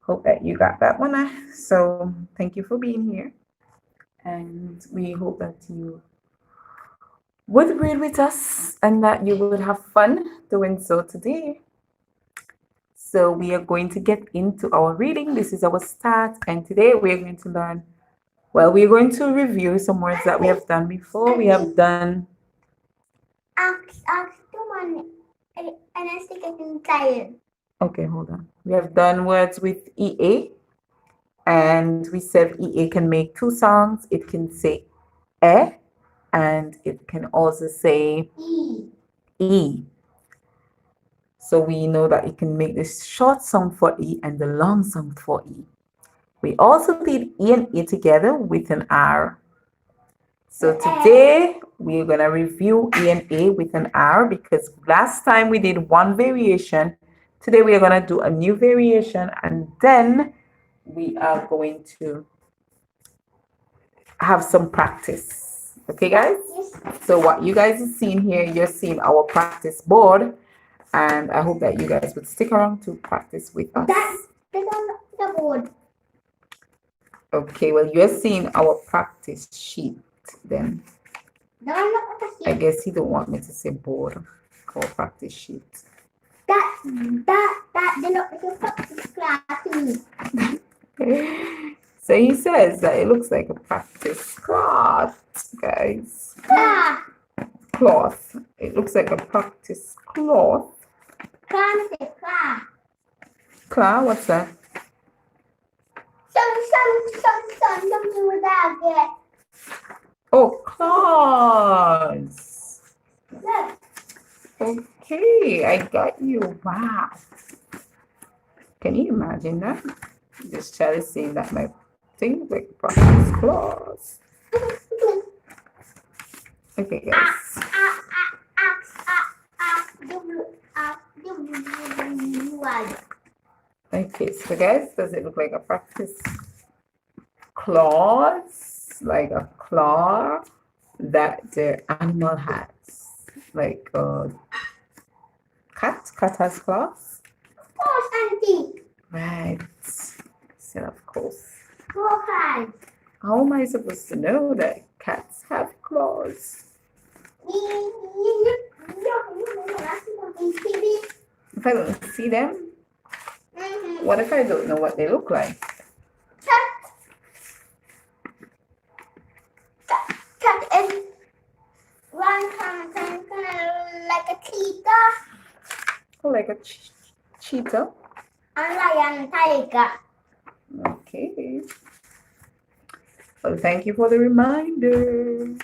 Hope that you got that one. So thank you for being here. And we hope that you would read with us and that you would have fun doing so today. So we are going to get into our reading. This is our start, and today we are going to learn. Well, we're going to review some words that we have done before. We have done. Okay, hold on. We have done words with EA, and we said EA can make two sounds. It can say E, and it can also say E. So we know that it can make the short sound for E and the long sound for E. We also did E and E together with an R. So today we're going to review E and A with an R because last time we did one variation. Today we are going to do a new variation, and then we are going to have some practice. Okay, guys? So what you guys are seeing here, you're seeing our practice board, and I hope that you guys would stick around to practice with us. That's on the board. Okay, well, you're seeing our practice sheet then. I guess you don't want me to say board or practice sheet. That they look like a practice class to me. So he says that it looks like a practice cloth, guys. Cloth. It looks like a practice cloth. Claw, what's that? Something without it. Oh, claws. Look. Okay, I got you. Wow. Can you imagine that? This child is saying that my thing like practice claws. Okay, guys. Okay, so guys, does it look like a practice claws? Like a claw that the animal has? Like a cat? Cat has claws? Horse and teeth. Right. So of course. How How am I supposed to know that cats have claws? If I don't see them, what if I don't know what they look like? Cat is one kind of like a cheetah. Oh, like a cheetah? A lion, tiger. Okay. Well, thank you for the reminder.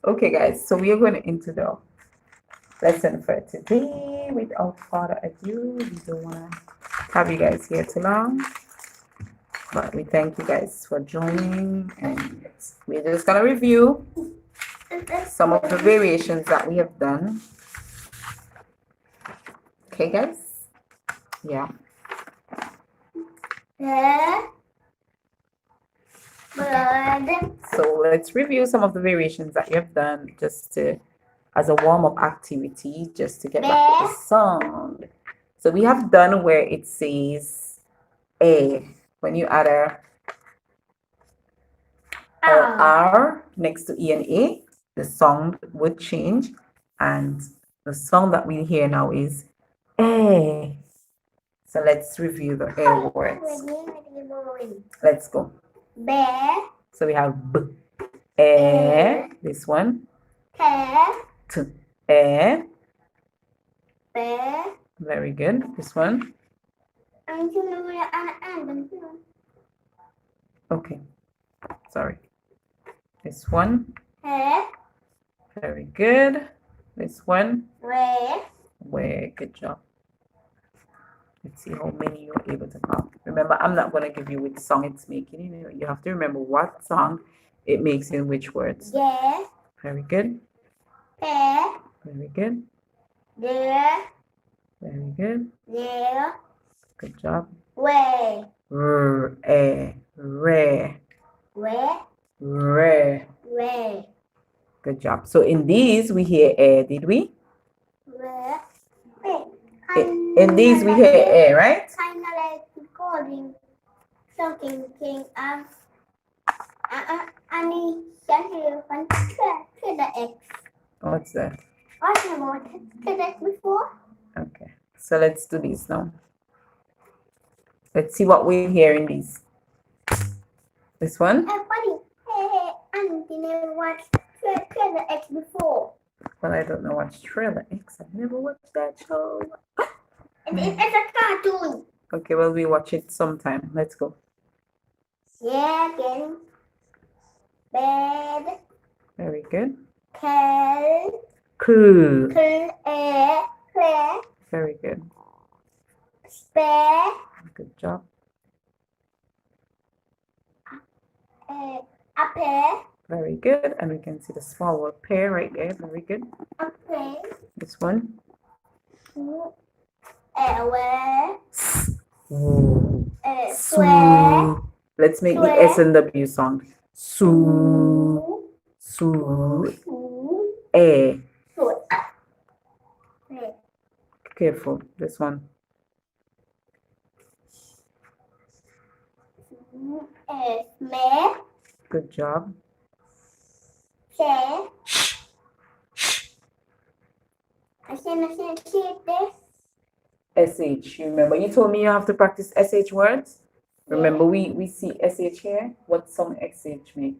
Okay, guys, so we are going into the lesson for today. Without further ado, we don't want to have you guys here too long, but we thank you guys for joining, and we're just going to review some of the variations that we have done. Okay, guys? Yeah. So let's review some of the variations that you have done just to, as a warm-up activity, just to get back to the sound. So we have done where it says A. When you add a R next to E and A, the sound would change, and the sound that we hear now is A. So let's review the A words. Let's go. Bear. So we have B, A, this one, T, A. Bear. Very good. This one. Okay. Sorry. This one. Very good. This one. Where. Good job. Let's see how many you're able to count. Remember, I'm not going to give you which song it's making. You have to remember what song it makes in which words. Yeah. Very good. Bear. Very good. There. Very good. There. Good job. Way. R, A, re. Where. Re. Way. Good job. So in these we hear A, did we? Where. In these we hear A, right? Kind of like recording. something Annie sent you one to the X. What's that? What about to the X before? Okay, so let's do these now. Let's see what we hear in these. This one? Buddy, hey, Annie never watched to the X before. Well, I don't know what's Thriller X. I've never watched that show. It's a cartoon. Okay, well, we watch it sometime. Let's go. Second, bed, Very good. kel, Cool. clear, Very good. spare, Good job. a pair, Very good. And we can see the small word pair right there. Very good. a pair, This one. where, Swear. Let's make the S and W sound. Su. Su. Eh. Careful. This one. Smell, Good job. share. I see this. SH. You remember you told me you have to practice SH words? Remember we see SH here? What sound SH make?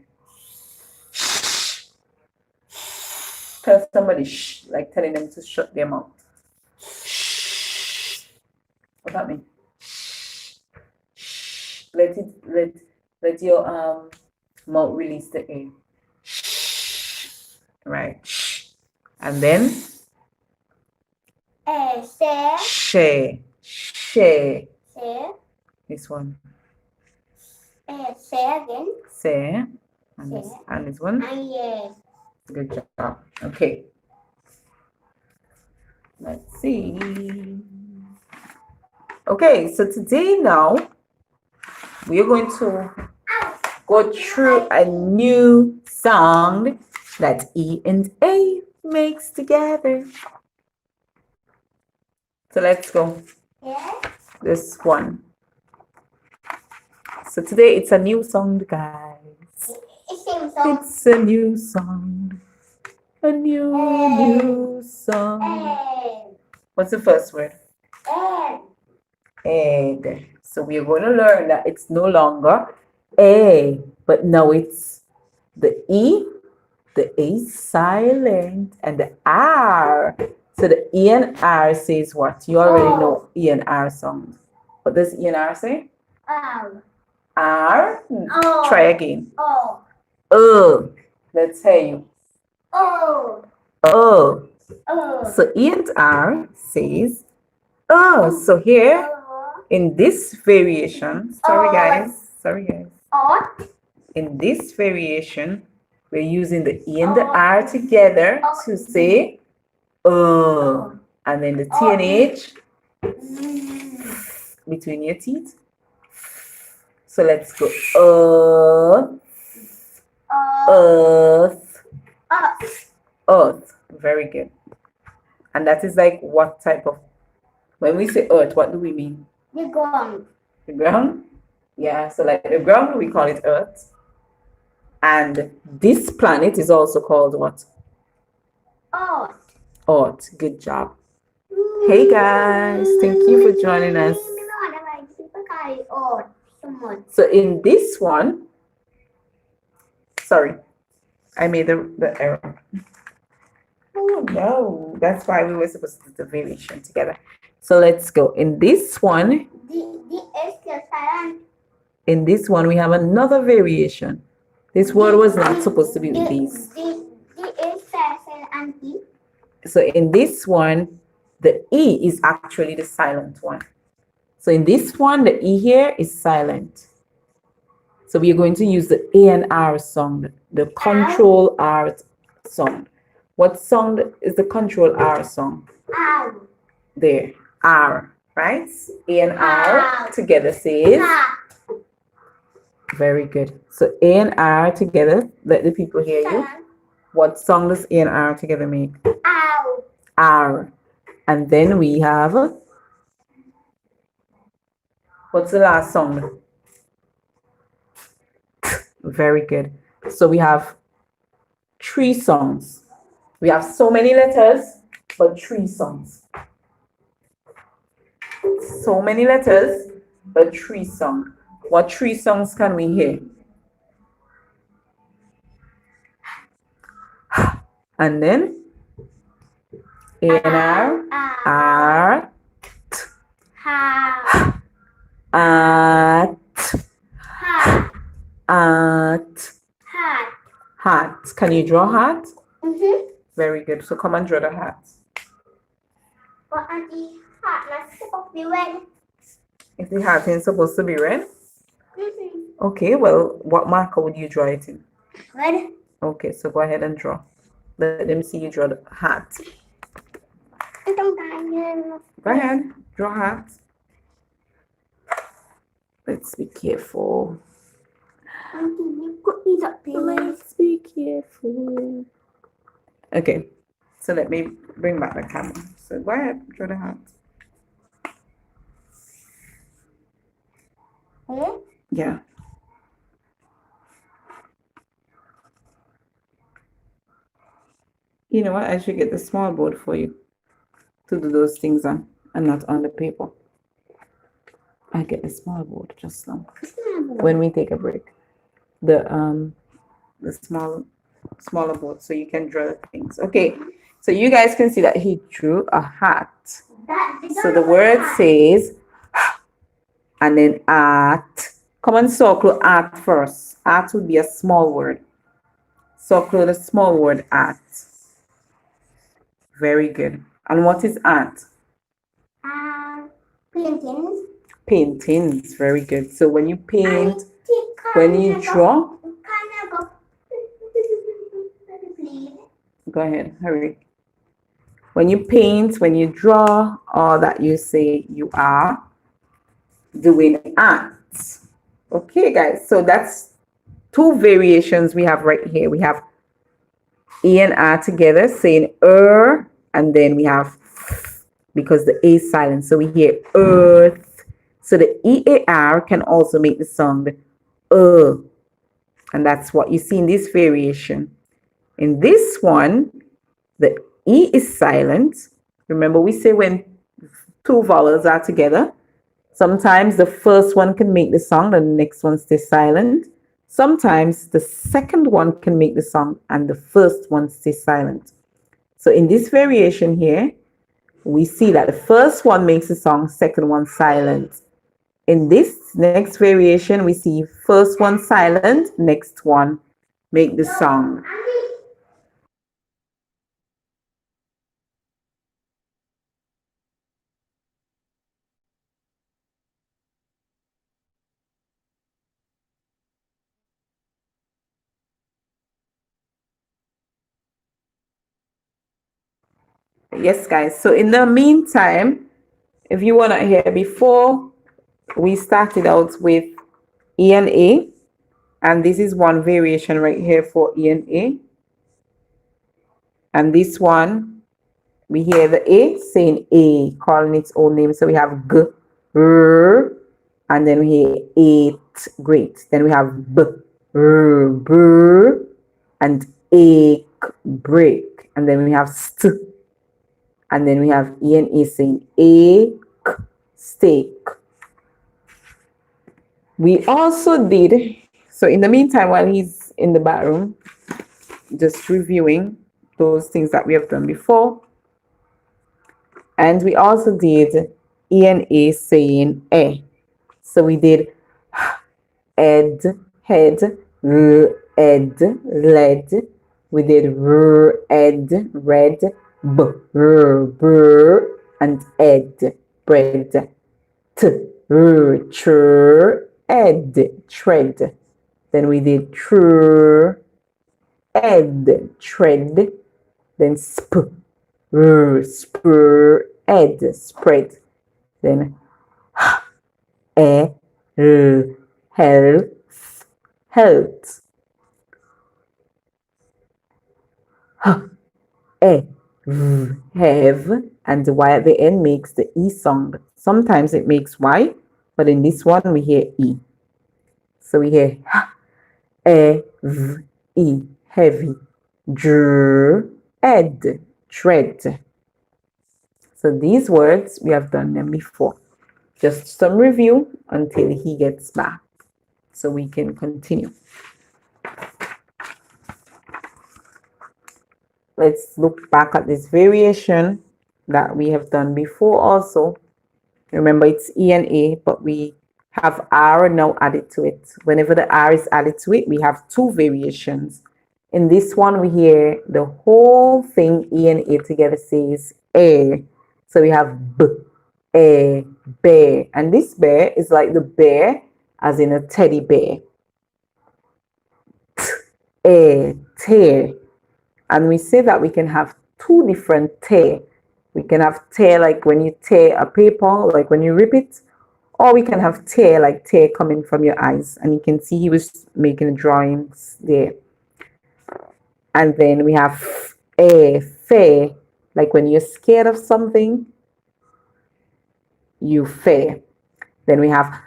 Tell somebody shh, like telling them to shut their mouth. What that mean? Let your mouth release the air. Right. And then Share, share. share, This one. share again. Say. And this one. Yes. Good job. Okay. Let's see. Okay, so today now we are going to go through a new song that E and A makes together. So let's go. Yes. This one. So today it's a new song, guys. It's a new song. A new song. What's the first word? Egg. So we're going to learn that it's no longer A, but now it's the E, the A silent, and the R. So the E and R says what? You already know E and R sound. What does E and R say? R. Try again. Let's hear you. So E and R says So here in this variation, sorry guys. In this variation, we're using the E and the R together to say and then the T and H between your teeth. So let's go. Earth. Very good. And that is like what type of, when we say earth, what do we mean? The ground. The ground? Yeah, so like the ground, we call it earth. And this planet is also called what? Earth. Good job. Hey guys, thank you for joining us. So in this one, sorry, I made the error. Oh no, that's why we were supposed to do the variation together. So let's go. In this one, in this one, we have another variation. This word was not supposed to be with these. So in this one, the E is actually the silent one. So in this one, the E here is silent. So we are going to use the A and R sound, the control R sound. What sound is the control R sound? There, R, right? A and R together says. Very good. So A and R together, let the people hear you. What song does A and R together make? R. And then we have, what's the last song? Very good. So we have 3 songs. We have so many letters, but 3 songs. So many letters, but 3 songs. What 3 songs can we hear? And then A&R, R, Ha. at, Ha. at, Hat. hat. Can you draw hat? Mm-hmm. Very good. So come and draw the hat. What are the hat? Let's supposed to be red. If the hat ain't supposed to be red, Mm-hmm. okay, well, what marker would you draw it in? Red. Okay, so go ahead and draw. Let them see you draw the hat. Go ahead, draw hat. Let's be careful. Put these up there. Let's be careful. Okay, so let me bring back the camera. So go ahead, draw the hat. Here? Yeah. You know what? I should get the small board for you to do those things on and not on the paper. I get the small board just now when we take a break. The smaller board so you can draw the things. Okay, so you guys can see that he drew a hat. So the word says and then at. Come and circle at first. At would be a small word. Circle the small word at. Very good. And what is at? Paintings. Paintings. Very good. So when you paint, when you draw, go ahead, hurry. When you paint, when you draw, or that you say you are doing at. Okay, guys. So that's 2 variations we have right here. We have E and R together saying and then we have because the A is silent. So we hear earth. So the EAR can also make the sound and that's what you see in this variation. In this one, the E is silent. Remember, we say when 2 vowels are together, sometimes the first one can make the sound and the next one stays silent. Sometimes the second one can make the sound and the first one stays silent. So in this variation here, we see that the first one makes the song, second one silent. In this next variation, we see first one silent, next one make the song. Yes, guys. So in the meantime, if you want to hear, before we started out with E and A, and this is one variation right here for E and A. And this one, we hear the A saying A, calling its own name. So we have G, R, and then we hear 8, great. Then we have B, R, B, and ache, break. And then we have st, and then we have E and A saying ache, steak. We also did, so in the meantime, while he's in the bathroom, just reviewing those things that we have done before. And we also did E and A saying eh. So we did ed, head, ed, led. We did ed, red, b, and ed, bread. T, ed, tread. Then we did ed, tread. Then spur, ed, spread. Then health, health. Have, and the Y at the end makes the E sound. Sometimes it makes Y, but in this one we hear E. So we hear v, e, heavy. Dr, ed, dread. So these words, we have done them before. Just some review until he gets back so we can continue. Let's look back at this variation that we have done before also. Remember, it's E and A, but we have R now added to it. Whenever the R is added to it, we have two variations. In this one, we hear the whole thing, E and A together, says A. So we have B, A, bear. And this bear is like the bear, as in a teddy bear. T, A, tear. And we say that we can have two different tear. We can have tear like when you tear a paper, like when you rip it, or we can have tear like tear coming from your eyes. And you can see he was making drawings there. And then we have a fair, like when you're scared of something, you fear. Then we have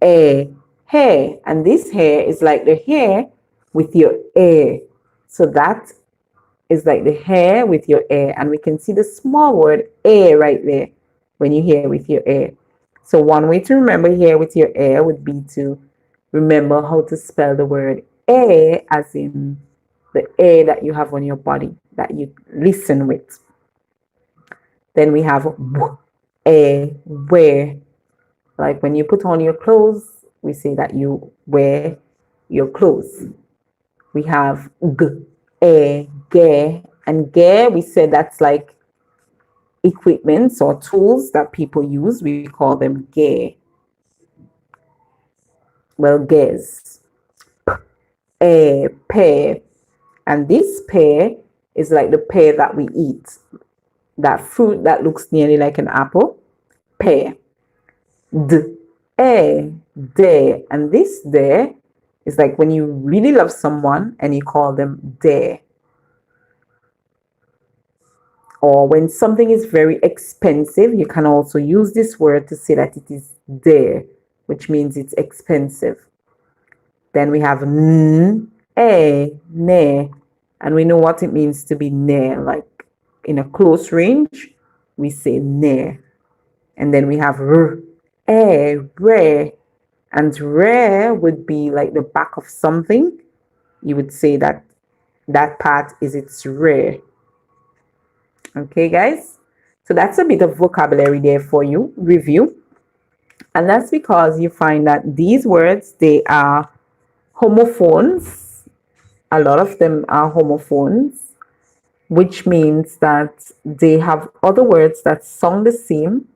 a hair, and this hair is like the hair with your air. So that is like the hair with your air, and we can see the small word air right there when you hear with your air. So one way to remember hair with your air would be to remember how to spell the word air, as in the air that you have on your body that you listen with. Then we have air, wear. Like when you put on your clothes, we say that you wear your clothes. We have gear, and gear, we said that's like equipments or tools that people use. We call them gear. Well, gears. A pear, and this pear is like the pear that we eat, that fruit that looks nearly like an apple. Pear. Dare, and this dare is like when you really love someone and you call them dare. Or when something is very expensive, you can also use this word to say that it is dare, which means it's expensive. Then we have near, and we know what it means to be near, like in a close range, we say near. And then we have rare, and rare would be like the back of something. You would say that that part is its rear. Okay, guys? So that's a bit of vocabulary there for you, review. And that's because you find that these words, they are homophones. A lot of them are homophones, which means that they have other words that sound the same,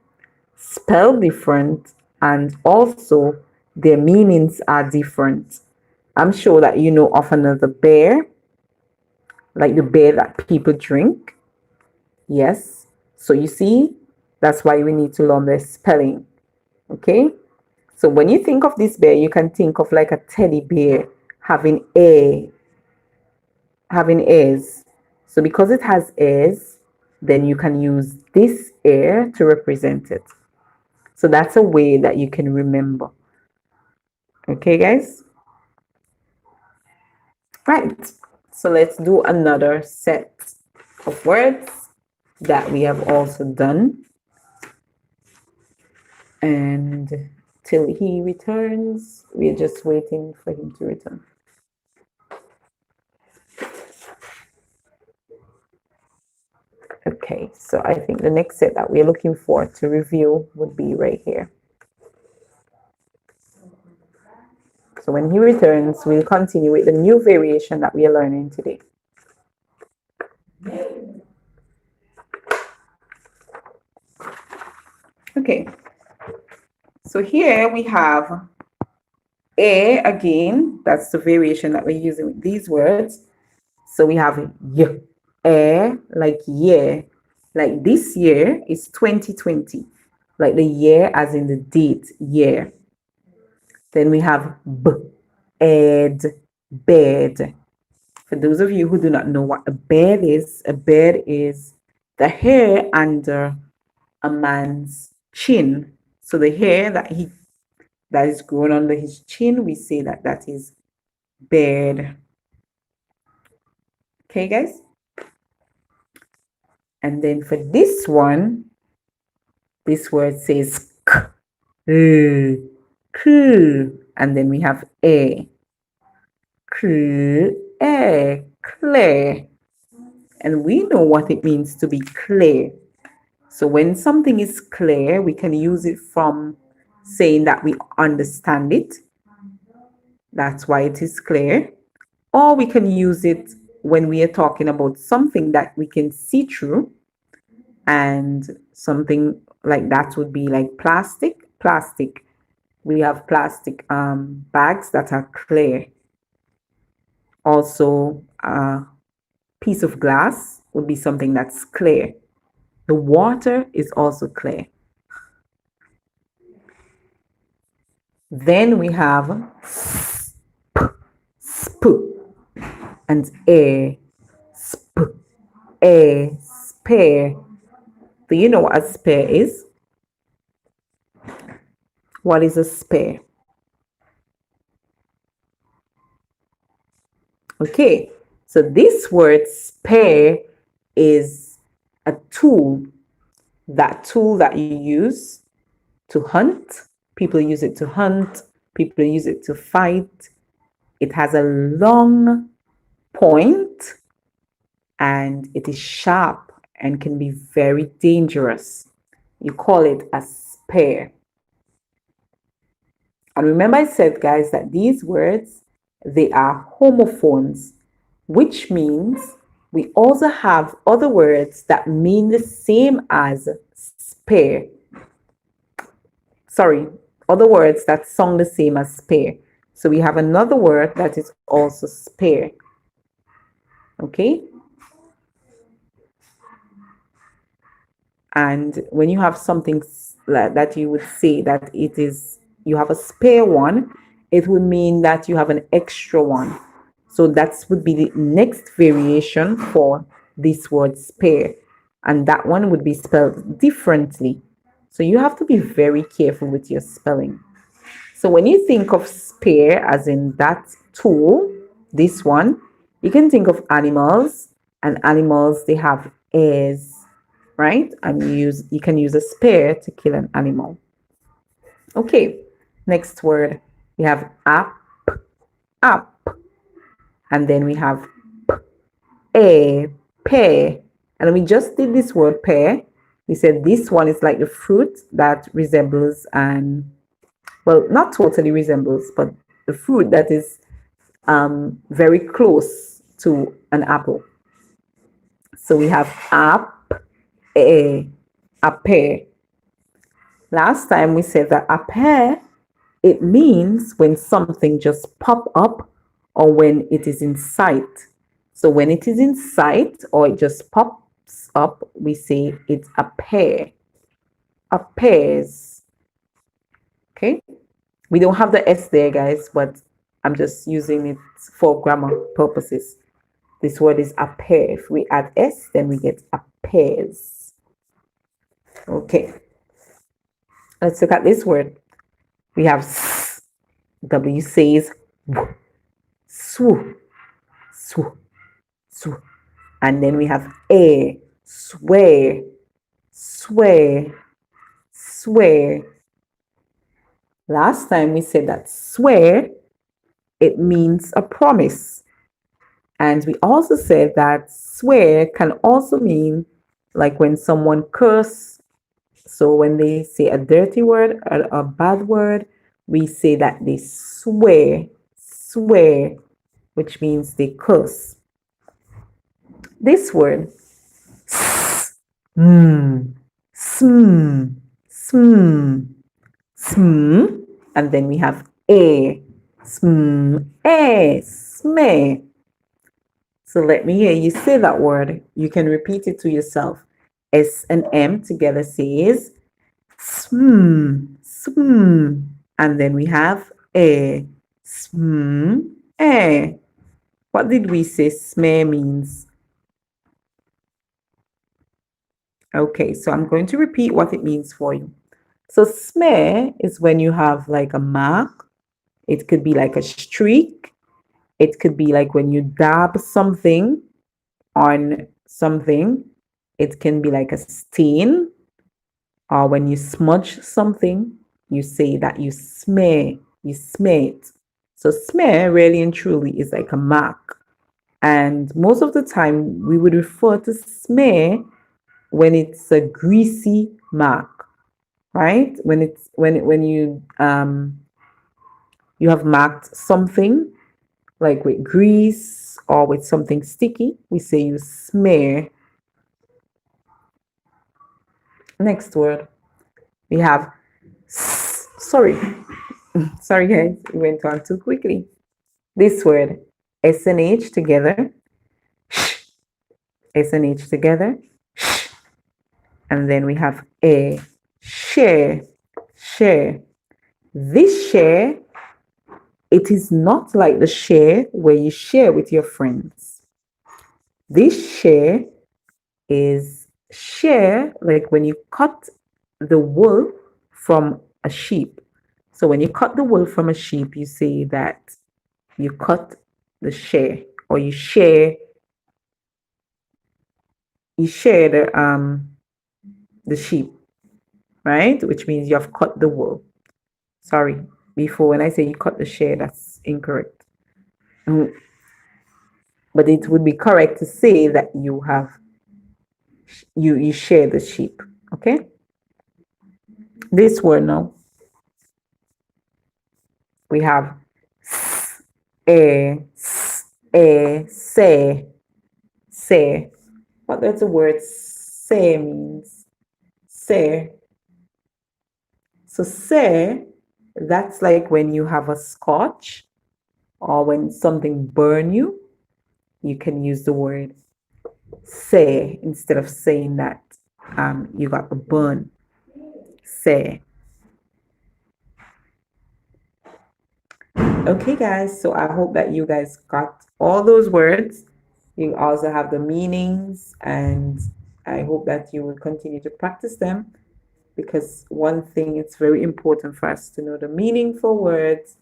spell different, and also their meanings are different. I'm sure that you know of another bear, like the beer that people drink. Yes. So you see, that's why we need to learn the spelling. Okay. So when you think of this bear, you can think of like a teddy bear having having ears. So because it has ears, then you can use this ear to represent it. So that's a way that you can remember. Okay, guys? Right. So let's do another set of words that we have also done. And till he returns, we're just waiting for him to return. Okay, so I think the next set that we're looking for to review would be right here. So when he returns, we'll continue with the new variation that we are learning today. Okay, so here we have a again. That's the variation that we're using with these words. So we have like year, like this year is 2020, like the year as in the date, year. Then we have bed. For those of you who do not know what a bed is the hair under a man's chin. So the hair that is grown under his chin, we say that that is bed. Okay, guys? And then for this one, this word says k, k, and then we have a, k, a, clear. And we know what it means to be clear. So when something is clear, we can use it from saying that we understand it. That's why it is clear. Or we can use it when we are talking about something that we can see through, and something like that would be like plastic. We have plastic bags that are clear. Also, a piece of glass would be something that's clear. The water is also clear. Then we have sp and spare. Do you know what a spare is? What is a spare? Okay, so this word spare is a tool. That tool that you use to hunt. People use it to hunt. People use it to fight. It has a long point and it is sharp and can be very dangerous. You call it a spear. And remember I said, guys, that these words, they are homophones, which means we also have other words that mean the same as spear. Sorry, other words that sound the same as spare. So we have another word that is also spare. Okay? And when you have something like that, you would say that it is, you have a spare one, it would mean that you have an extra one. So that would be the next variation for this word spare. And that one would be spelled differently. So you have to be very careful with your spelling. So when you think of spare, as in that tool, this one, you can think of animals, and animals, they have ears, right? And you can use a spear to kill an animal. Okay, next word, we have up, and then we have a, pear, and we just did this word pear. We said this one is like the fruit that resembles an, well, not totally resembles, but the fruit that is very close to an apple. So we have a pear. Last time we said that a pear, it means when something just pop up or when it is in sight. So when it is in sight or it just pops up, we say it's a pear. Appears. Okay? We don't have the S there, guys, but I'm just using it for grammar purposes. This word is appear. If we add S, then we get appears. Okay. Let's look at this word. We have S. W says W. Sw. Sw. Sw. And then we have A. Swear. Swear. Swear. Last time we said that swear, it means a promise. And we also said that swear can also mean like when someone curse. So when they say a dirty word or a bad word, we say that they swear, which means they curse. This word, mm, sm, sm, sm, and then we have smear. So let me hear you say that word. You can repeat it to yourself. S and M together says swim. And then we have swim. What did we say smear means? Okay, so I'm going to repeat what it means for you. So smear is when you have like a mark. It could be like a streak. It could be like when you dab something on something, it can be like a stain, or when you smudge something, you say that you smear it. So smear really and truly is like a mark. And most of the time we would refer to smear when it's a greasy mark, right? When it's when you have marked something like with grease or with something sticky, we say you smear. Next word, we have sorry. Sorry guys, we went on too quickly. This word, S and H together, S and H together, and then we have a share, share. This share, it is not like the share where you share with your friends. This share is share like when you cut the wool from a sheep. So when you cut the wool from a sheep, you say that you cut the share, or you share the sheep, right? Which means you have cut the wool. Sorry, before when I say you cut the share, that's incorrect. But it would be correct to say that you share the sheep. Okay. This word now, we have say. What does the word say means? Say. So say, that's like when you have a scorch or when something burn you, you can use the word say instead of saying that you got a burn. Say. Okay, guys, so I hope that you guys got all those words. You also have the meanings, and I hope that you will continue to practice them, because one thing, it's very important for us to know the meaning for words.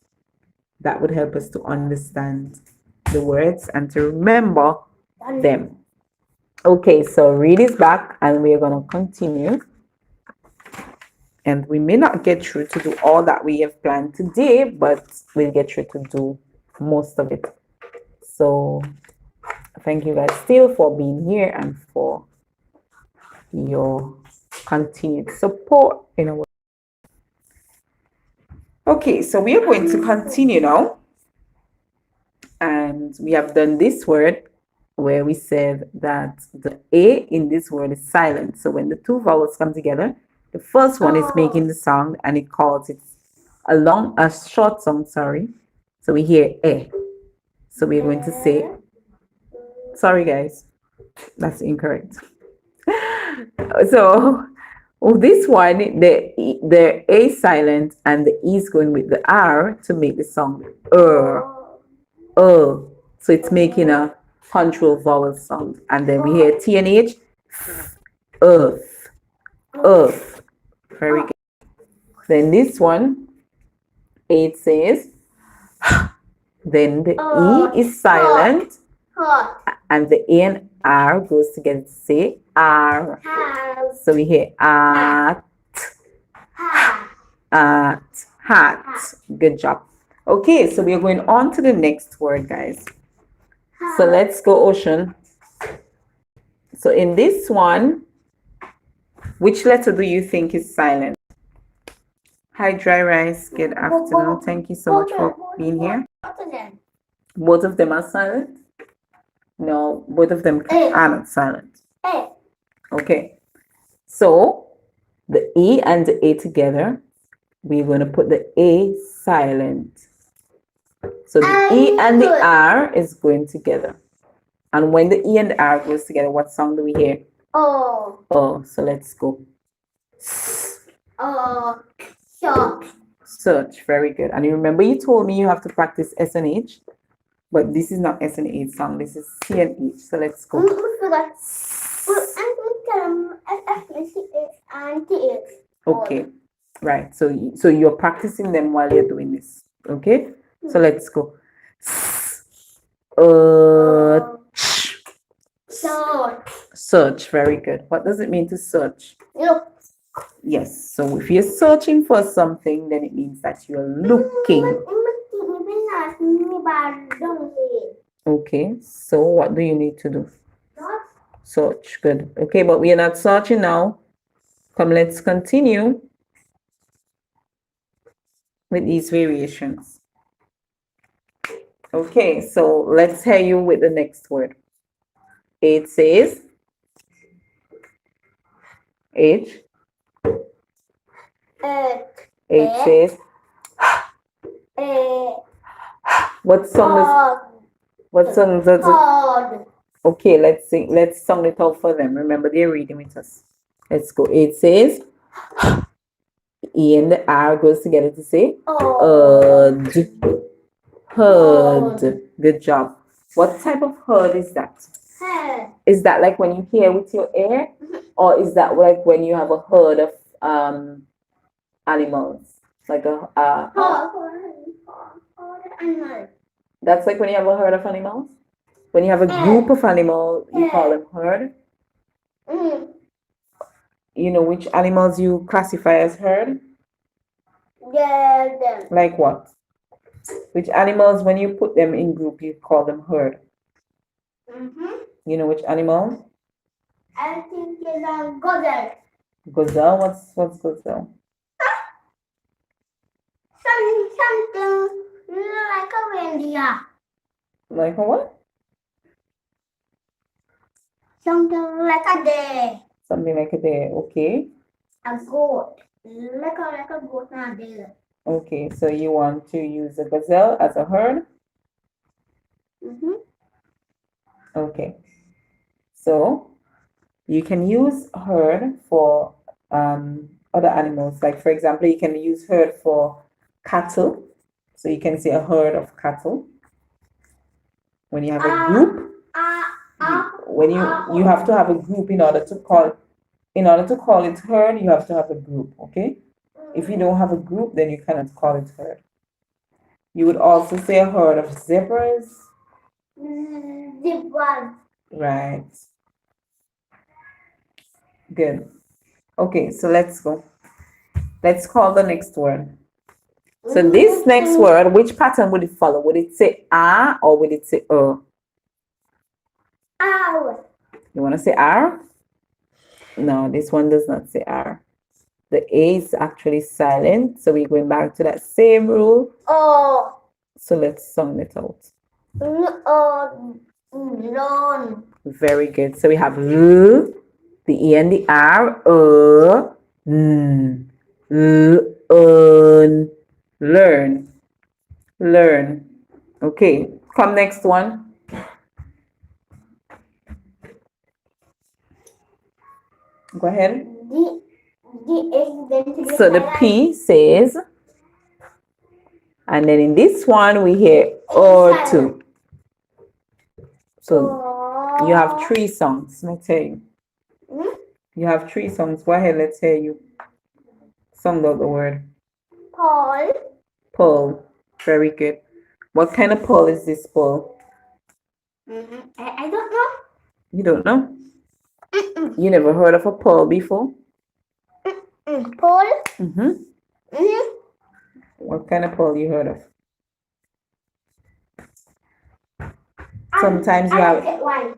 That would help us to understand the words and to remember them. Okay, so read is back and we're going to continue. And we may not get through to do all that we have planned today, but we'll get through to do most of it. So thank you guys still for being here and for your continued support in our. Okay, so we are going to continue now. And we have done this word where we said that the A in this word is silent. So when the two vowels come together, the first one is making the sound, and it calls it a short sound, sorry. So we hear A. So we're going to say, sorry guys, that's incorrect. So this one, the A silent and the E is going with the R to make the sound so it's making a control vowel sound. And then we hear T and H, earth, earth. Very good. Then this one, it says, then the E is silent, and the A and R goes together to say R. So we hear at, hat. Good job. Okay, so we are going on to the next word, guys. So let's go, Ocean. So in this one, which letter do you think is silent? Hi, Dry Rice. Good afternoon. Thank you so much for being here. Both of them are silent? No, both of them are not silent. Okay. So the E and the A together, we're going to put the A silent. So the E and the R is going together. And when the E and the R goes together, what sound do we hear? Oh. Oh, so let's go. Search. Very good. And you remember you told me you have to practice S and H, but this is not S and H sound. This is C and H. So let's go. Okay. Right. So you're practicing them while you're doing this. Okay. So let's go. Search. Search. Very good. What does it mean to search? Look. Yes. So if you're searching for something, then it means that you're looking. Okay. So what do you need to do? Search. Good. Okay, but we are not searching now. Come, let's continue with these variations. Okay, so let's hear you with the next word. It says H. It says what song does it? Okay, let's sing. Let's song it out for them. Remember, they're reading with us. Let's go. It says E and the R goes together to say heard. Good job. What type of heard is that? Is that like when you hear with your ear, or is that like when you have a herd of animals, like that's like when you have a herd of animals. When you have a group of animals, you call them herd. You know which animals you classify as herd? Like what? Which animals, when you put them in group, you call them herd? You know which animal? I think it's a gazelle. Gazelle? What's gazelle? Something like a reindeer. Like a what? Something like a deer. Something like a deer. Okay. A goat. Like a goat and a deer. Okay, so you want to use a gazelle as a herd? Okay. So you can use herd for other animals. Like for example, you can use herd for cattle. So you can say a herd of cattle. When you have a group, when you have to have a group in order to call it herd, you have to have a group, okay? If you don't have a group, then you cannot call it herd. You would also say a herd of zebras. Zebras. Right. Good. Okay, so let's go. Let's call the next word. So this next word, which pattern would it follow? Would it say ah or would it say Ow. You want to say R? No, this one does not say R. The A is actually silent. So we're going back to that same rule. Oh. So let's sound it out. Learn. Very good. So we have L, the E and the R, N, learn, learn. Okay, come next one. Go ahead. So the P says, and then in this one we hear or two. So you have three songs. Let's hear you. You have three songs. Go ahead, let's hear you. Song out the word. Paul. Pearl. Very good. What kind of pearl is this pearl? I don't know. You don't know? You never heard of a pearl before? Paul. What kind of pearl you heard of? Sometimes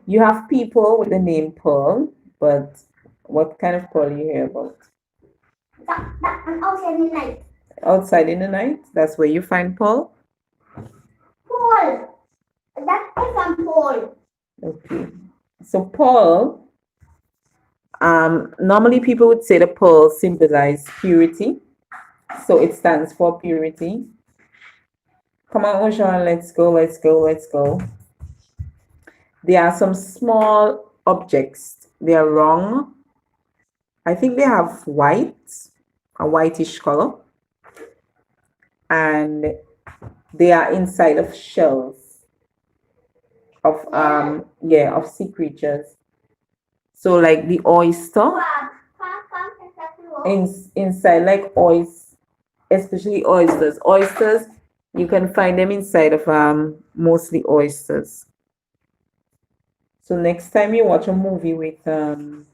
you have people with the name Pearl, but what kind of pearl you hear about? Outside in the night. Outside in the night? That's where you find Pearl? Paul. That is from Paul. Okay. So Pearl, normally people would say the pearl symbolizes purity. So it stands for purity. Come on, Ocean, let's go, let's go, let's go. There are some small objects. They are wrong. I think they have white, a whitish color. And they are inside of shells of of sea creatures. So like the oyster, inside like oysters, especially oysters. Oysters, you can find them inside of mostly oysters. So next time you watch a movie with um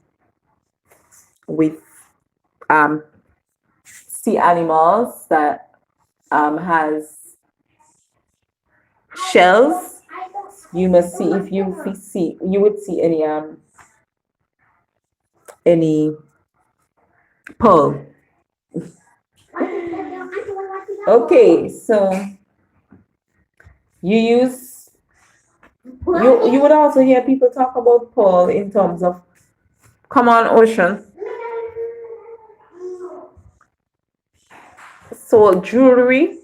sea animals that has shells, you must see if you would see any pearl. Okay, so you use you would also hear people talk about pearl in terms of, come on, Ocean. So jewelry,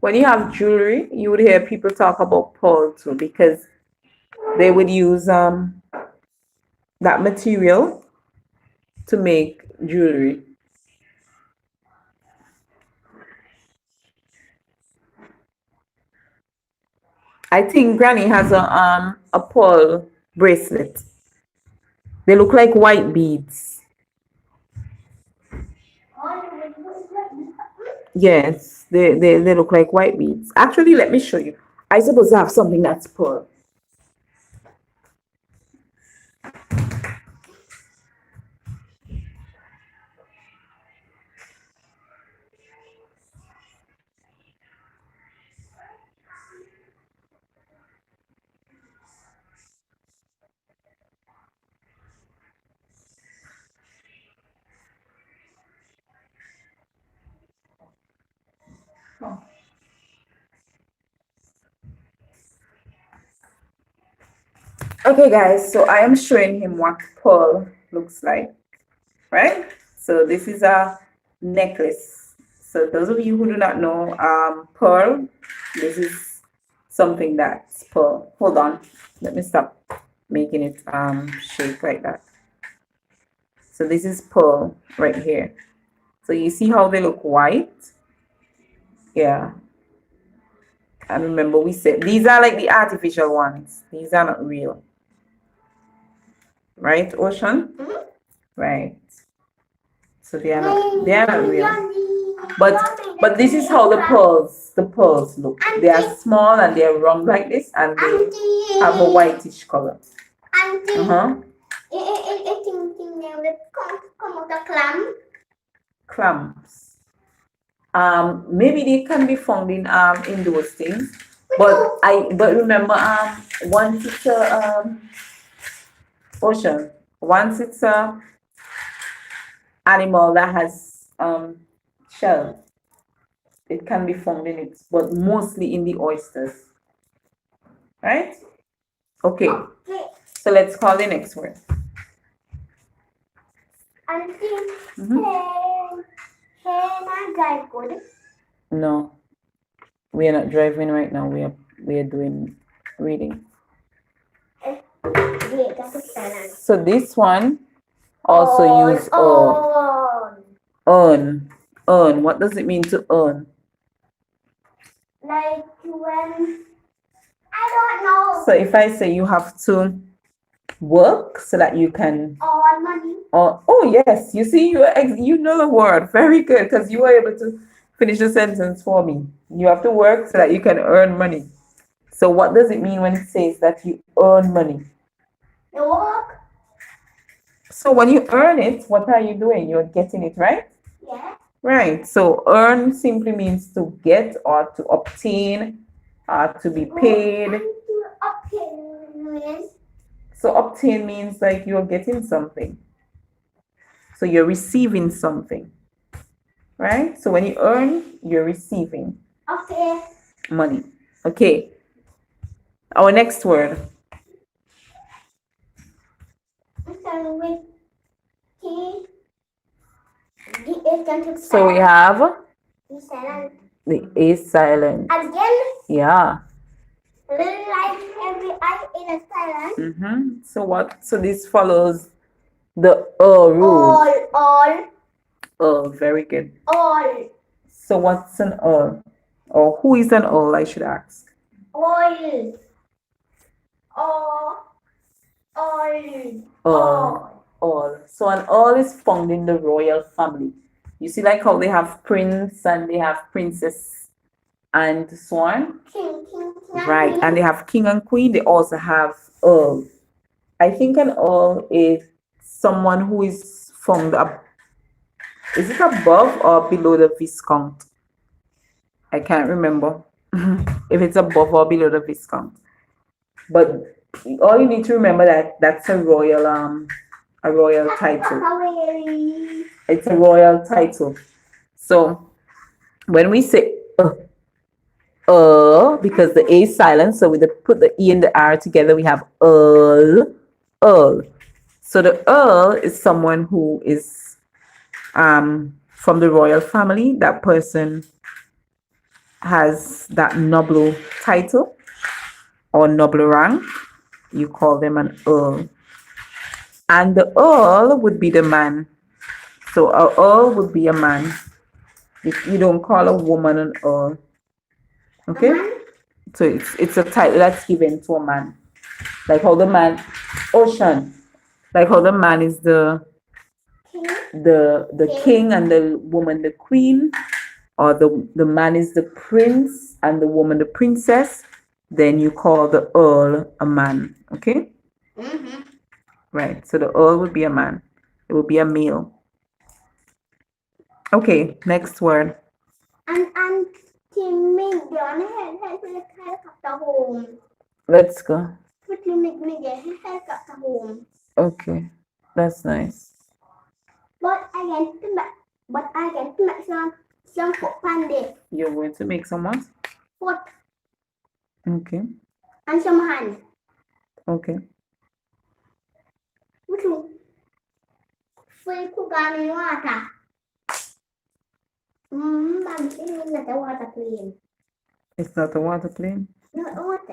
when you have jewelry, you would hear people talk about pearl too, because they would use that material to make jewelry. I think Granny has a pearl bracelet. They look like white beads. Yes, they look like white beads. Actually, let me show you. I suppose I have something that's pearl. Okay, guys, so I am showing him what pearl looks like, right? So this is a necklace. So those of you who do not know, pearl, this is something that's pearl. Hold on, let me stop making it shape like that. So this is pearl right here. So you see how they look white? Yeah. And remember, we said these are like the artificial ones. These are not real. Right, Ocean? Right. So they are not real. But this is how the pearls look. They are small and they are round like this, and they have a whitish color. Uh-huh. Clams. Maybe they can be found in those things. But remember, once it's a Ocean, once it's a animal that has shell, it can be found in it, but mostly in the oysters. Right? Okay. So let's call the next word. No, we are not driving right now. We are doing reading. So this one also use earn. Earn. What does it mean to earn? Like when I don't know. So if I say you have to work so that you can Earn money. oh yes, you see, you know the word very good, because you were able to finish the sentence for me. You have to work so that you can earn money. So what does it mean when it says that you earn money? You work. So when you earn it, what are you doing? You're getting it, right? Yeah. Right. So earn simply means to get or to obtain, to be paid. So obtain means like you're getting something. So you're receiving something. Right? So when you earn, you're receiving money. Okay. Our next word. So we have the A silent. Again? Yeah. Like every I in a silent. Mm-hmm. So what? So this follows the rule. All. Oh, very good. All. So what's an or who is an I should ask. Oil. All. So an all is found in the royal family. You see, like how they have prince and they have princess and so on. King. Right, and they have king and queen. They also have earl. I think an earl is someone who is from the, is it above or below the viscount? I can't remember if it's above or below the viscount. But all you need to remember that that's a royal title. It's a royal title. So when we say because the A is silent, so we put the E and the R together, we have earl. So the earl is someone who is from the royal family. That person has that noble title or noble rank. You call them an earl. And the earl would be the man. So a earl would be a man. If you don't call a woman an earl. Okay? So it's a title that's given to a man. Like how the man Ocean. Like how the man is the king and the woman the queen, or the man is the prince and the woman the princess, then you call the earl a man. Okay? Right. So the earl would be a man. It would be a male. Okay, next word. And Timmy John had the home. Let's go. But Timmy had the home. Okay, that's nice. But I get to make some pandy. You're going to make some what? Foot Okay. and some hand. Okay. Which one? Free cooking in water. I'm thinking that the water plane. It's not a water plane. No, I want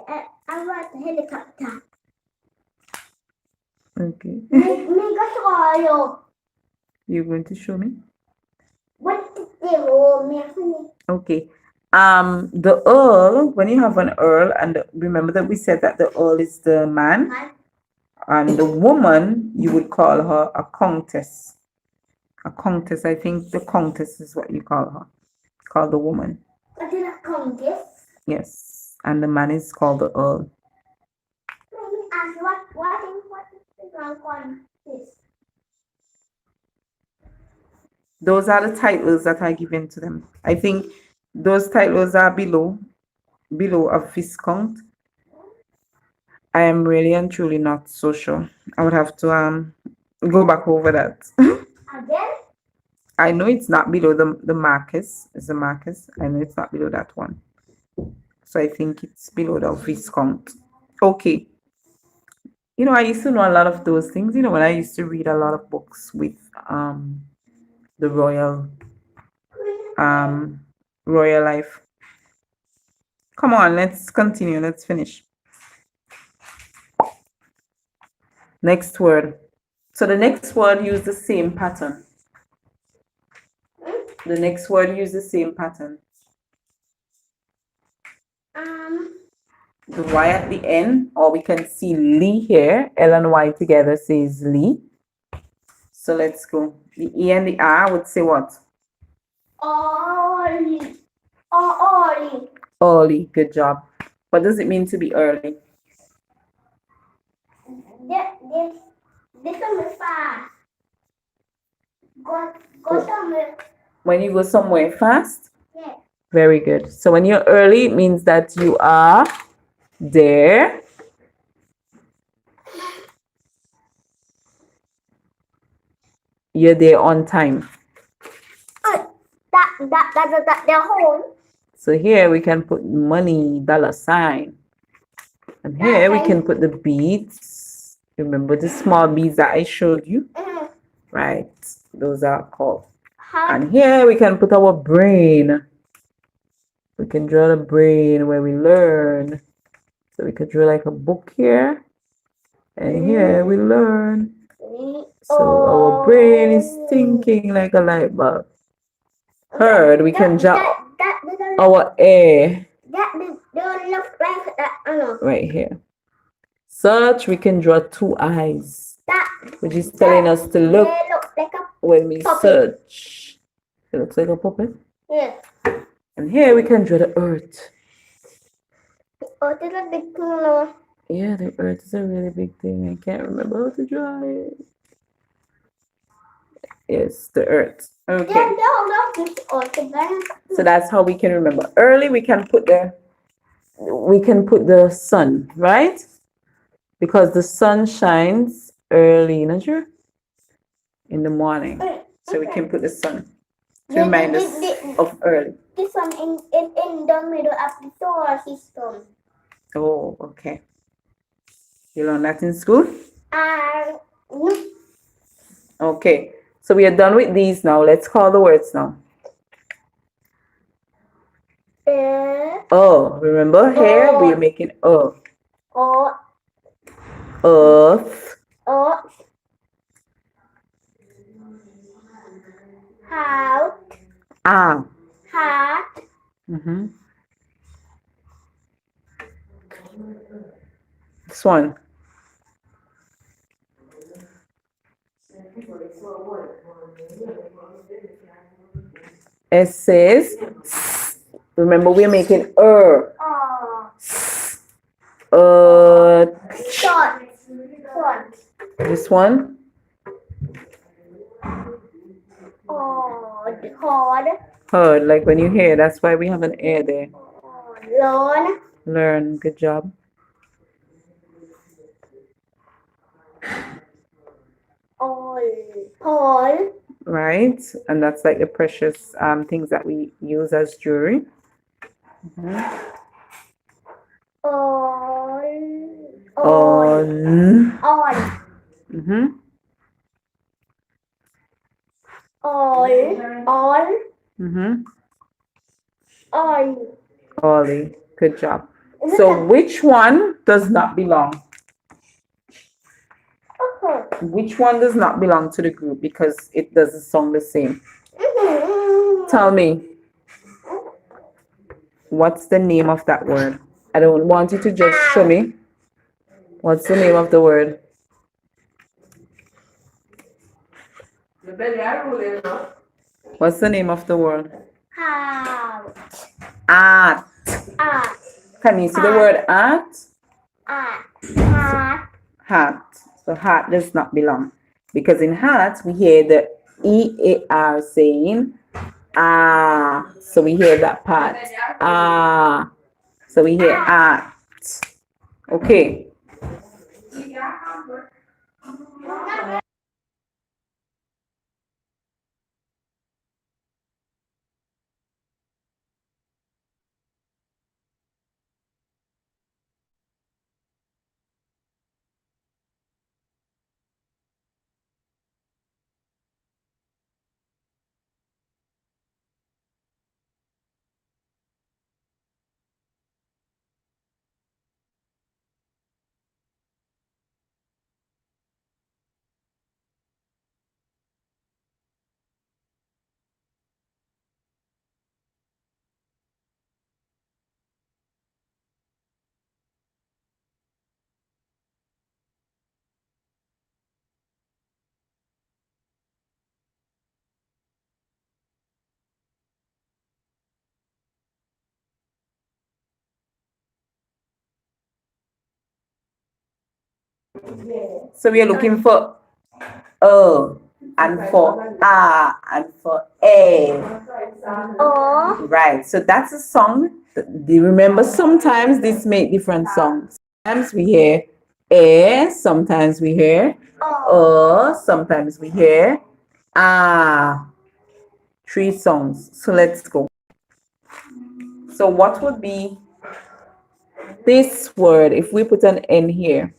the helicopter. Okay. Me go show You're going to show me? what to do. Me. Okay. The earl, when you have an earl, and remember that we said that the earl is the man, and the woman, you would call her a countess. A countess, I think the countess is what you call her. Call the woman. What is a countess? Yes. And the man is called the earl. Let me ask you what is the wrong countess? Those are the titles that are given to them. I think those titles are below a viscount. I am really and truly not so sure. I would have to go back over that. Again? I know it's not below the Marcus. It's the Marcus. I know it's not below that one. So I think it's below the viscount. Okay. You know, I used to know a lot of those things. You know, when I used to read a lot of books with the royal life. Come on, let's continue. Let's finish. Next word. So the next word use the same pattern. The next word use the same pattern. The Y at the end, or we can see Lee here. L and Y together says Lee. So let's go. The E and the R would say what? Early. Early. Early. Good job. What does it mean to be early? This one is fast. Go somewhere. When you go somewhere fast? Yeah. Very good. So when you're early, it means that you are there. You're there on time. That's the home. So here we can put money, dollar sign. And here we can put the beads. Remember the small beads that I showed you? Right. Those are called. And here we can put our brain. We can draw the brain where we learn. So we could draw like a book here. And here we learn. So our brain is thinking like a light bulb. Third, we can draw our air. That don't look like that. Right here. Such, we can draw two eyes. Which is telling us to look like when we search. It looks like a puppet. Yeah. And here we can draw the earth. The earth is a big tunnel. Yeah, the earth is a really big thing. I can't remember how to draw it. Yes, the earth. Okay. So that's how we can remember. Early we can put the sun, right? Because the sun shines early, not sure? In the morning. So we can put the sun to remind us of early. This one in the middle of the solar system. Oh, okay. You learned that in school? No. Okay. So we are done with these now. Let's call the words now. Oh, remember here we are making earth. Earth. Heart. Ah. Heart. Mm-hmm. This one. It says, remember we're making Short. This one. Heard, like when you hear, that's why we have an air there. Learn, good job. Right, and that's like the precious things that we use as jewelry. On. Mm-hmm. Mm-hmm. Ollie, good job. So which one does not belong? Which one does not belong to the group because it doesn't sound the same? Tell me. What's the name of that word? I don't want you to just show me. What's the name of the word? What's the name of the word? Art. Can you see the word art? Heart. So heart does not belong. Because in heart, we hear the E-A-R saying ah. So we hear that part. Ah. So we hear art. Okay. So we are looking for and for and for a. Right. So that's a song. Do you remember? Sometimes this make different songs. Sometimes we hear a. Sometimes we hear sometimes we hear ah. 3 songs. So let's go. So what would be this word if we put an N here?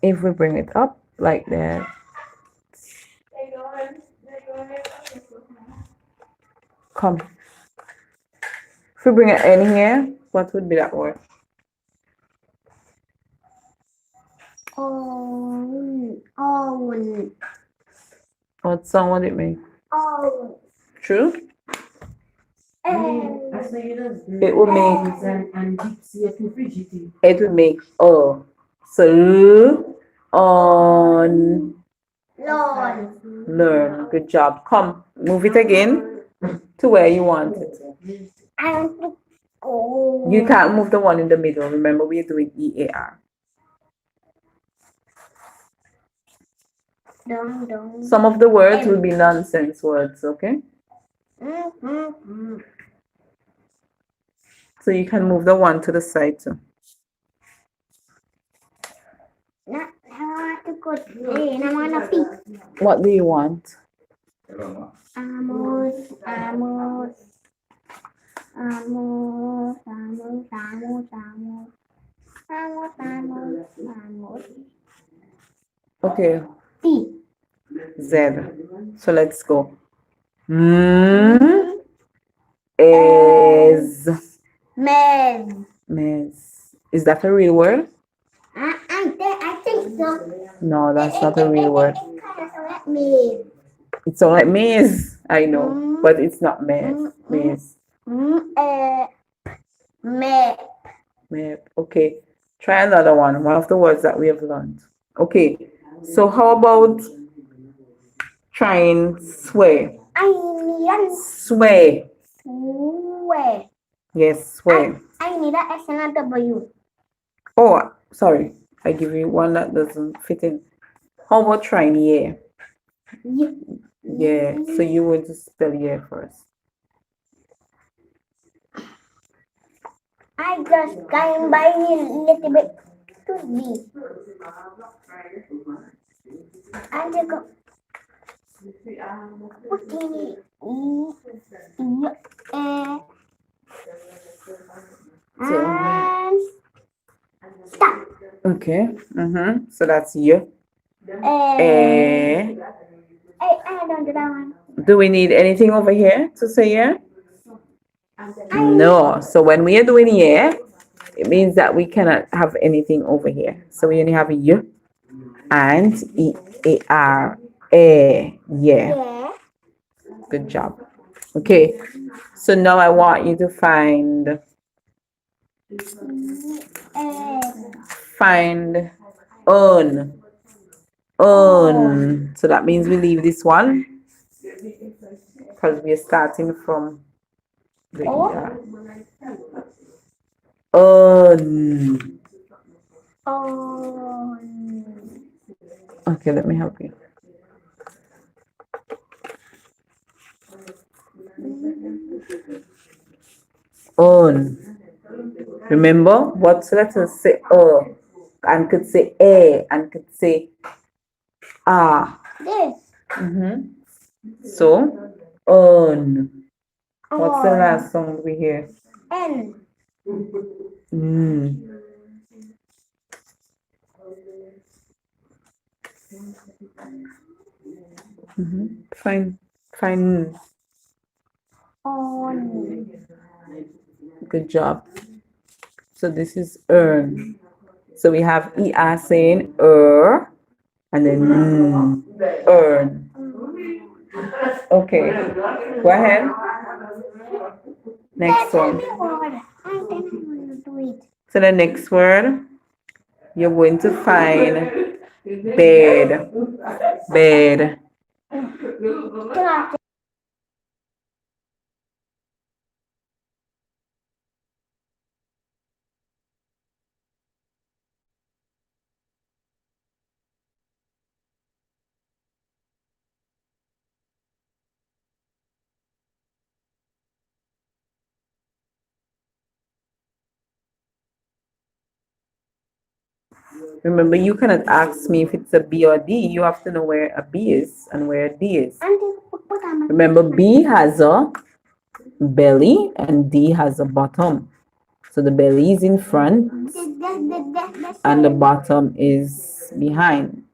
If we bring it up like that. Come. If we bring an N here, what would be that word? What sound would it make? True? It would make oh. So on learn. Good job. Come, move it again to where you want it. Oh. You can't move the one in the middle. Remember, we're doing EAR. Dong. Some of the words will be nonsense words, okay? So you can move the one to the side too. I want to go and I want to pick. What do you want? Amos. Okay, T. Z. So let's go. Is. Mez. Is that a real word? I think so. No, that's not a real word. It kind of sounds like me. It's all like maze. I know, but it's not maze. Maze. Map. Map. Okay. Try another one. One of the words that we have learned. Okay. So how about trying sway? I Sway. swear. Yes, sway. I need a S and a W. Oh, sorry. I give you one that doesn't fit in. How about trying yeah? Yeah. So you want to spell yeah first. I just came by a little bit to be. I just go. Okay. And stop. Okay. So that's you. I don't do that one. Do we need anything over here to say yeah? No. So when we are doing yeah, it means that we cannot have anything over here. So we only have y and EAR. Yeah. Yeah. Good job. Okay. So now I want you to find own. Own. So that means we leave this one because we are starting from the ER. Own. Okay, let me help you. Own. Remember what letters say O and could say A and could say A. This. So own. What's the last sound we hear? N. Fine. Fine. On. Good job. So this is earn. So we have ER saying and then earn. Okay. Go ahead. Next one. So the next word, you're going to find bed. Bed. Remember, you cannot ask me if it's a B or D. You have to know where a B is and where a D is. Remember, B has a belly and D has a bottom. So the belly is in front and the bottom is behind.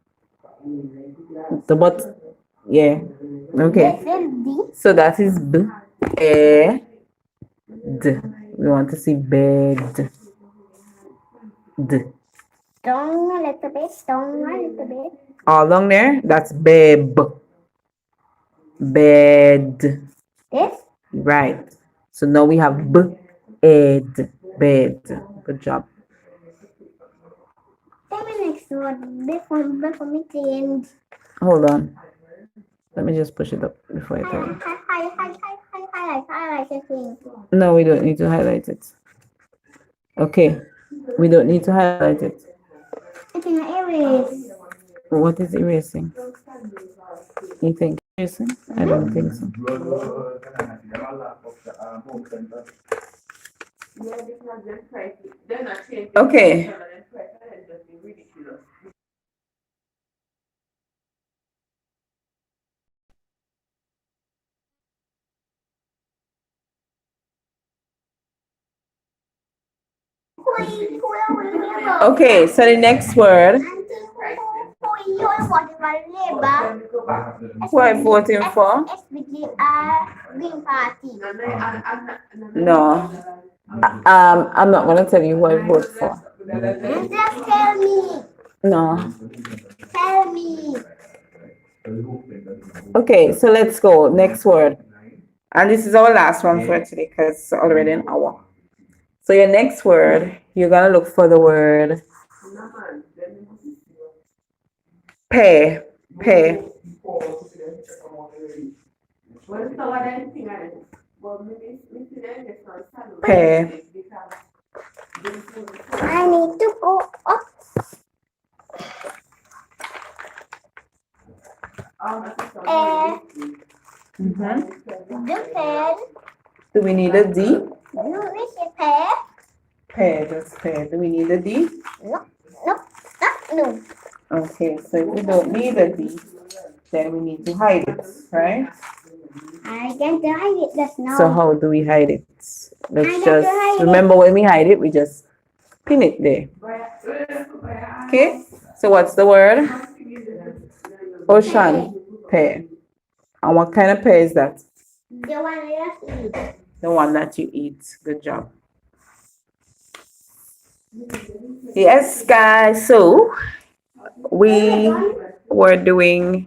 The bottom, yeah. Okay. So that is B, A, D. We want to see bed. D. Down a little bit, down a little bit. All along there, that's babe. Bed. This? Right. So now we have b, ed, bed. Good job. Tell me next word before me change. Hold on. Let me just push it up before I tell you. Highlight the thing. No, we don't need to highlight it. Okay, we don't need to highlight it. I think I erase. What is erasing? You think erasing? I don't think so. Okay. Okay, so the next word. Who are you voting for? Green Party. No. I'm not gonna tell you who I vote for. Just tell me. No. Tell me. Okay, so let's go. Next word. And this is our last one for today because it's already an hour. So your next word, you're gonna look for the word pear. Pear. Pear. I need to go up. The pen. Do we need a D? No, it's a pear. Pear, just pear. Do we need a D? No, no, no. Okay, so if we don't need a D, then we need to hide it, right? I can hide it just now. So how do we hide it? I Let's got to just hide it. remember when we hide it, we just pin it there. Okay, so what's the word? Ocean pear. And what kind of pear is that? The one I just eat. The one that you eat. Good job. Yes, guys. So we were doing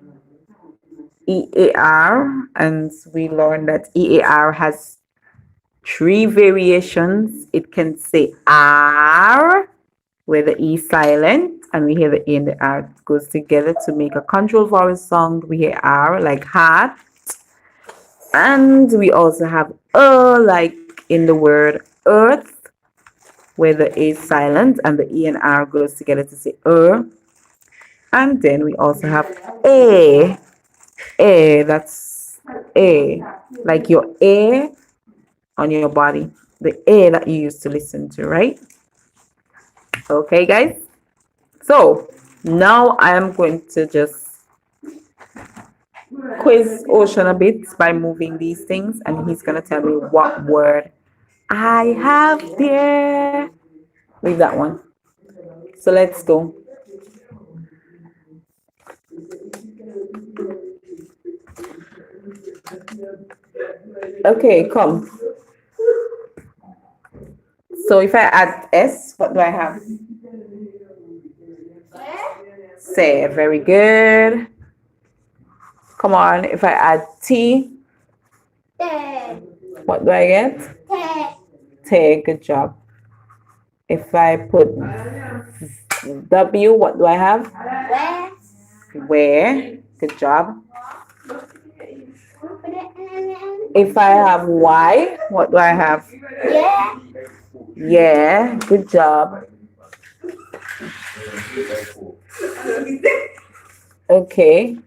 EAR, and we learned that EAR has three variations. It can say R, where the E is silent, and we hear the E and the R goes together to make a control vowel sound. We hear R like heart, and we also have like in the word earth, where the A is silent and the E and R goes together to say And then we also have that's A, like your A on your body, the A that you used to listen to, right? Okay, guys. So now I am going to just quiz Ocean a bit by moving these things, and he's gonna tell me what word I have there. Leave that one. So let's go. Okay, come. So if I add S, what do I have? Say, very good. Come on, if I add T, what do I get? T, good job. If I put W, what do I have? Where, good job. If I have Y, what do I have? Yeah, good job. Okay.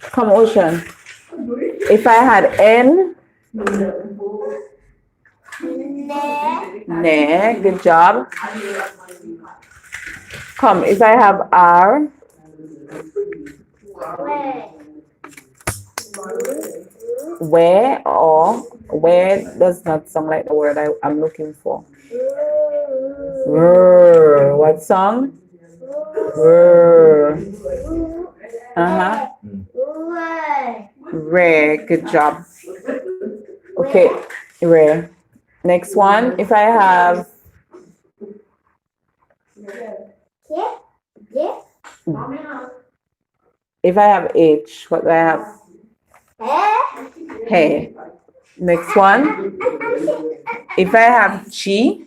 Come, Ocean. If I had N, ne, good job. Come, if I have R, where does not sound like the word I'm looking for. What song? Uh-huh. Rare, good job. Okay, rare. Next one, if I have H, what do I have? Hey. Next one, if I have G,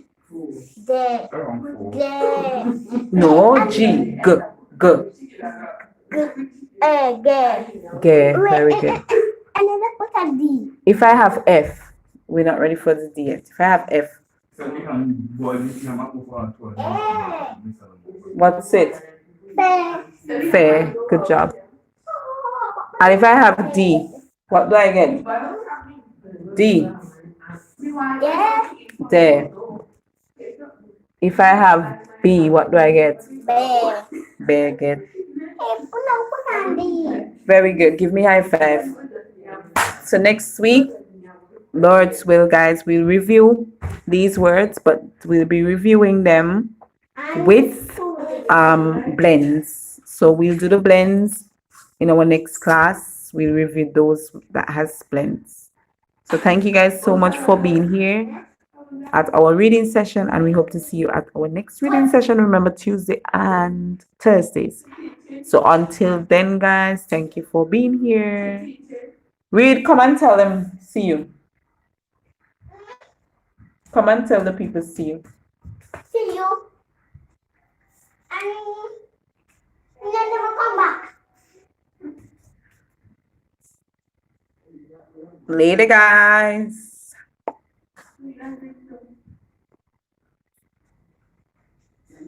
no, G, G. G, very good. Another put a D. If I have F, we're not ready for the D yet. If I have F, what's it? Fair. Fair. Good job. And if I have D, what do I get? D. There. There. If I have B, what do I get? Bear. Bear get. Punandi. Very good. Give me high five. So next week, Lord's will, guys, we'll review these words, but we'll be reviewing them with blends. So we'll do the blends in our next class. We'll review those that has blends. So thank you guys so much for being here at our reading session, and we hope to see you at our next reading session. Remember, Tuesday and Thursdays. So until then, guys, thank you for being here. Read, come and tell them see you. Come and tell the people see you. See you. And then never come back. Later, guys.